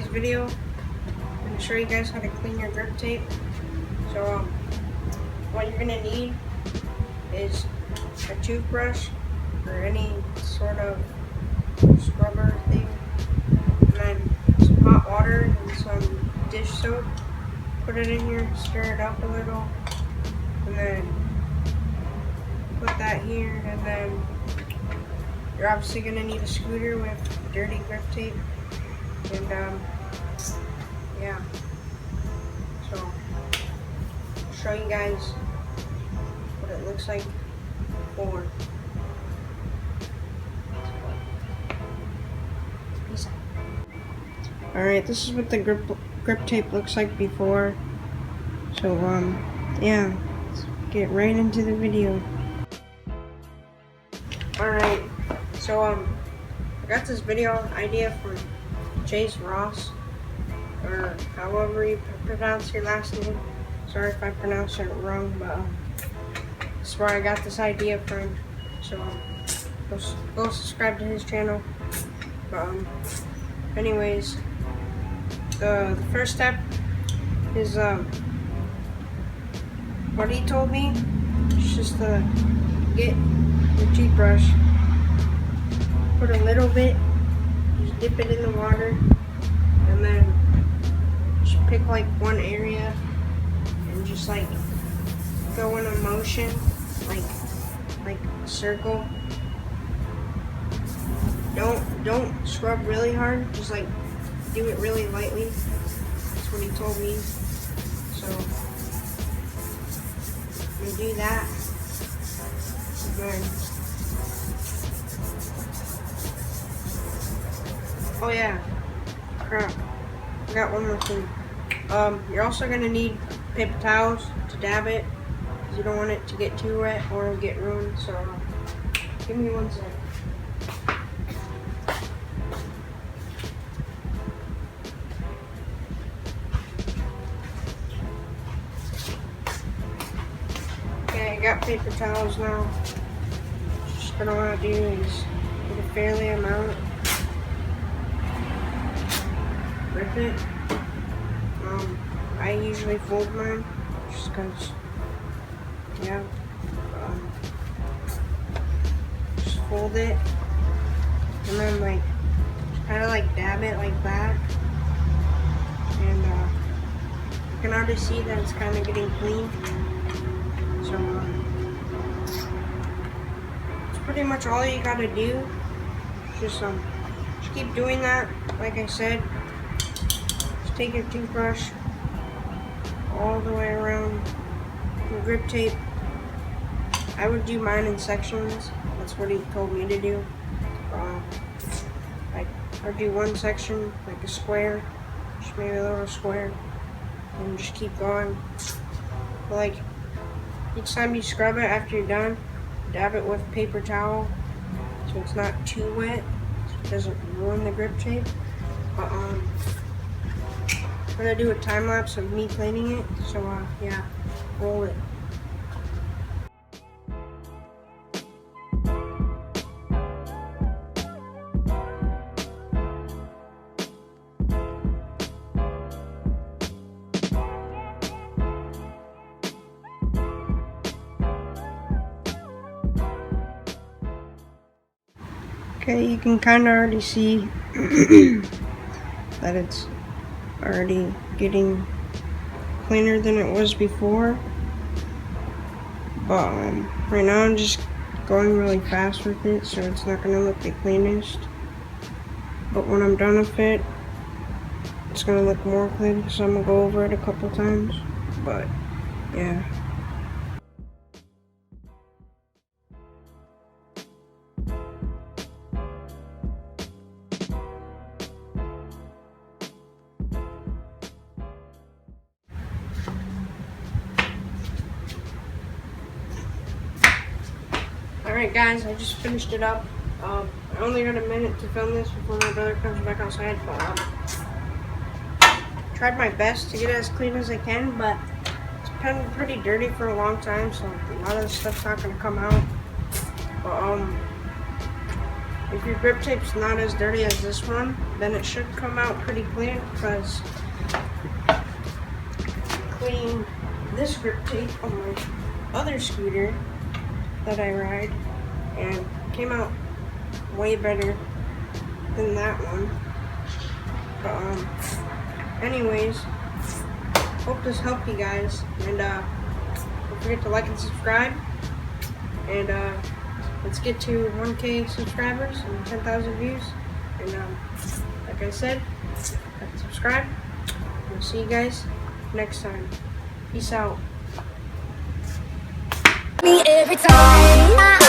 video, I'm going to show you guys how to clean your grip tape. So what you're going to need is a toothbrush or any sort of scrubber thing, and then some hot water and some dish soap. Put it in here, stir it up a little, and then put that here, and then you're obviously going to need a scooter with dirty grip tape, and yeah, so I'll show you guys what it looks like before. Peace out. Alright, this is what the grip tape looks like before, so yeah, let's get right into the video. Alright, so I got this video idea from Chase Ross, or however you pronounce your last name. Sorry if I pronounced it wrong, but that's where I got this idea from. So go subscribe to his channel. But anyways, the first step is what he told me. It's just to get your toothbrush, put a little bit, just dip it in the water, and then just pick like one area and just like go in a motion, like a circle. Don't scrub really hard, just like do it really lightly. That's what he told me. So I'm gonna do that. And then, oh yeah, crap, I got one more thing. You're also gonna need paper towels to dab it, because you don't want it to get too wet or it'll get ruined. So give me 1 second. Okay, I got paper towels now. Just gonna want to do is get a fairly amount. Rip it. I usually fold mine, just cause, yeah. Just fold it, and then like kind of like dab it like that, and you can already see that it's kind of getting clean. So it's pretty much all you gotta do. Just keep doing that. Like I said, just take your toothbrush all the way around the grip tape. I would do mine in sections. That's what he told me to do. I'd do one section, like a square, just maybe a little square, and just keep going. But like each time you scrub it after you're done, dab it with a paper towel so it's not too wet, so it doesn't ruin the grip tape. But I'm gonna do a time lapse of me cleaning it, so yeah, roll it. Okay, you can kind of already see that it's already getting cleaner than it was before. But right now I'm just going really fast with it, so it's not going to look the cleanest. But when I'm done with it, it's going to look more clean, because I'm going to go over it a couple times. But yeah. Alright guys, I just finished it up. I only got a minute to film this before my brother comes back outside, but tried my best to get it as clean as I can, but it's been pretty dirty for a long time, so a lot of the stuff's not going to come out. But if your grip tape's not as dirty as this one, then it should come out pretty clean, because cleaning this grip tape on my other scooter that I ride, and came out way better than that one. But anyways, hope this helped you guys, and don't forget to like and subscribe, and let's get to 1K subscribers and 10,000 views. And like I said, like and subscribe. We'll see you guys next time. Peace out. Me every time.